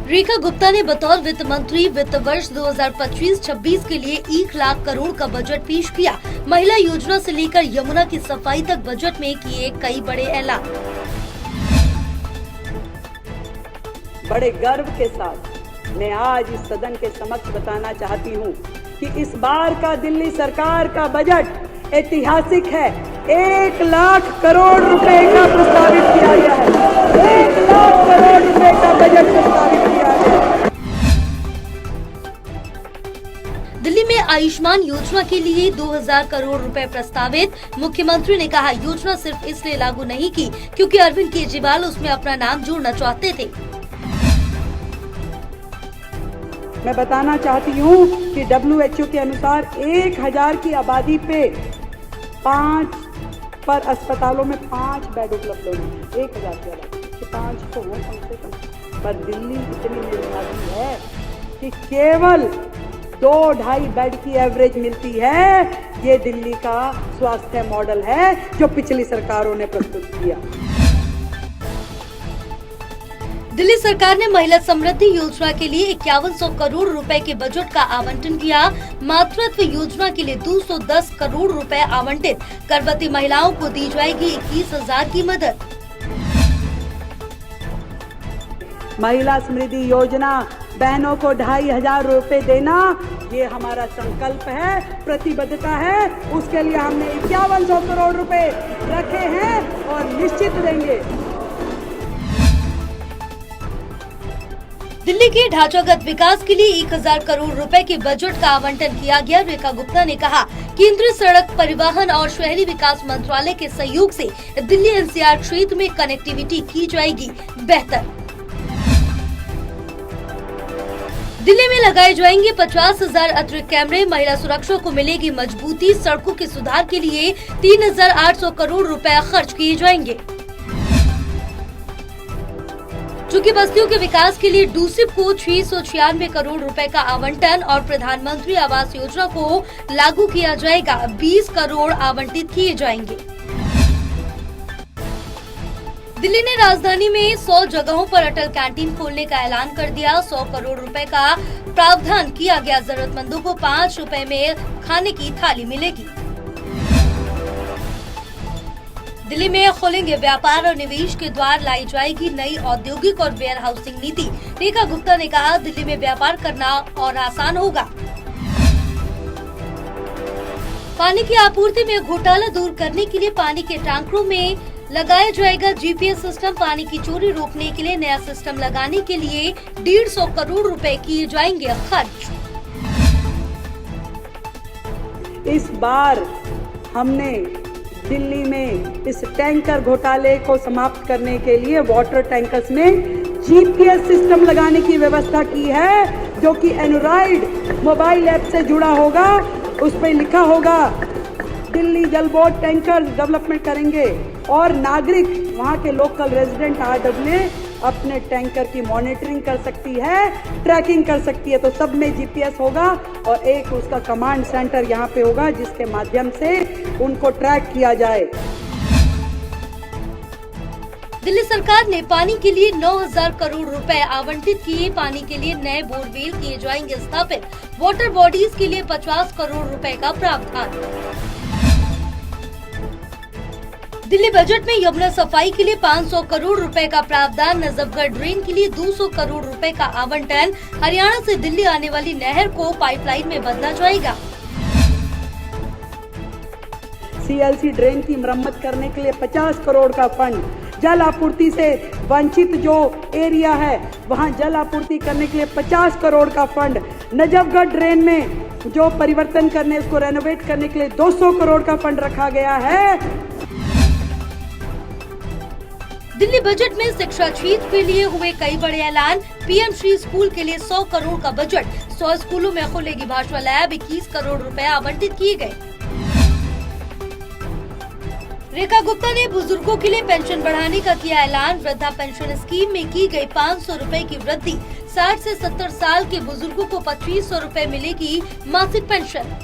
रेखा गुप्ता ने बतौर वित्त मंत्री वित्त वर्ष 2025-26 के लिए 1 लाख करोड़ का बजट पेश किया। महिला योजना से लेकर यमुना की सफाई तक बजट में किए कई बड़े ऐलान। बड़े गर्व के साथ मैं आज इस सदन के समक्ष बताना चाहती हूँ कि इस बार का दिल्ली सरकार का बजट ऐतिहासिक है। 1 लाख करोड़ रुपए का प्रस्तावित किया गया है। 1 लाख करोड़ रुपए का बजट प्रस्तावित किया गया है। दिल्ली में आयुष्मान योजना के लिए 2000 करोड़ रुपए प्रस्तावित। मुख्यमंत्री ने कहा, योजना सिर्फ इसलिए लागू नहीं की क्योंकि अरविंद केजरीवाल उसमें अपना नाम जोड़ना चाहते थे। मैं बताना चाहती हूँ कि WHO के अनुसार 1000 की आबादी पे 5 अस्पतालों में 5 बेड उपलब्ध होंगे। 1000 की आबादी पे 5 तो हो कम से कम। पर दिल्ली इतनी निर्भागी है कि केवल 2-2.5 बेड की एवरेज मिलती है। ये दिल्ली का स्वास्थ्य मॉडल है जो पिछली सरकारों ने प्रस्तुत किया। दिल्ली सरकार ने महिला समृद्धि योजना के लिए 5100 करोड़ रुपए के बजट का आवंटन किया। मातृत्व योजना के लिए 210 करोड़ रुपए आवंटित। गर्भवती महिलाओं को दी जाएगी 21,000 की मदद। महिला समृद्धि योजना, बहनों को 2500 रुपए देना, ये हमारा संकल्प है, प्रतिबद्धता है। उसके लिए हमने 5100 करोड़ रुपए रखे हैं और निश्चित देंगे। दिल्ली के ढांचागत विकास के लिए 1000 करोड़ रुपए के बजट का आवंटन किया गया। रेखा गुप्ता ने कहा, केंद्रीय सड़क परिवहन और शहरी विकास मंत्रालय के सहयोग से दिल्ली NCR क्षेत्र में कनेक्टिविटी की जाएगी बेहतर। दिल्ली में लगाए जाएंगे 50,000 अतिरिक्त कैमरे। महिला सुरक्षा को मिलेगी मजबूती। सड़कों के सुधार के लिए 3800 करोड़ रुपए खर्च किए जाएंगे। चूँकि बस्तियों के विकास के लिए डूसिप को 696 करोड़ रुपए का आवंटन और प्रधानमंत्री आवास योजना को लागू किया जाएगा। 20 करोड़ आवंटित किए जाएंगे। दिल्ली ने राजधानी में 100 जगहों पर अटल कैंटीन खोलने का ऐलान कर दिया। 100 करोड़ रुपए का प्रावधान किया गया। जरूरतमंदों को 5 रुपए में खाने की थाली मिलेगी। दिल्ली में खुलेंगे व्यापार और निवेश के द्वार। लाई जाएगी नई औद्योगिक और वेयर हाउसिंग नीति। रेखा गुप्ता ने कहा, दिल्ली में व्यापार करना और आसान होगा। पानी की आपूर्ति में घोटाला दूर करने के लिए पानी के टैंकरों में लगाया जाएगा GPS सिस्टम। पानी की चोरी रोकने के लिए नया सिस्टम लगाने के लिए 150 करोड़ रुपए किए जाएंगे खर्च। इस बार हमने दिल्ली में इस टैंकर घोटाले को समाप्त करने के लिए वाटर टैंकर्स में GPS सिस्टम लगाने की व्यवस्था की है, जो कि एंड्रॉइड मोबाइल ऐप से जुड़ा होगा। उस पर लिखा होगा दिल्ली जल बोर्ड टैंकर डेवलपमेंट करेंगे और नागरिक, वहाँ के लोकल रेजिडेंट RW अपने टैंकर की मॉनिटरिंग कर सकती है, ट्रैकिंग कर सकती है। तो सब में GPS होगा और एक उसका कमांड सेंटर यहाँ पे होगा जिसके माध्यम से उनको ट्रैक किया जाए। दिल्ली सरकार ने पानी के लिए 9000 करोड़ रुपए आवंटित किए। पानी के लिए नए बोरवेल किए जाएंगे स्थापित। वाटर बॉडीज के लिए 50 करोड़ रुपए का प्रावधान। दिल्ली बजट में यमुना सफाई के लिए 500 करोड़ रुपए का प्रावधान। नजफगढ़ ड्रेन के लिए 200 करोड़ रुपए का आवंटन। हरियाणा से दिल्ली आने वाली नहर को पाइपलाइन में बदला जाएगा। CLC ड्रेन की मरम्मत करने के लिए 50 करोड़ का फंड। जल आपूर्ति से वंचित जो एरिया है वहां जल आपूर्ति करने के लिए 50 करोड़ का फंड। नजफगढ़ ड्रेन में जो परिवर्तन करने, उसको रेनोवेट करने के लिए 200 करोड़ का फंड रखा गया है। दिल्ली बजट में शिक्षा क्षेत्र के लिए हुए कई बड़े ऐलान। PM श्री स्कूल के लिए 100 करोड़ का बजट। 100 स्कूलों में खुलेगी भाषा लैब। 21 करोड़ रुपए आवंटित किए गए। रेखा गुप्ता ने बुजुर्गों के लिए पेंशन बढ़ाने का किया ऐलान। वृद्धा पेंशन स्कीम में की गई 500 रुपए की वृद्धि। 60 से 70 साल के बुजुर्गों को 2500 रुपए मिलेगी मासिक पेंशन।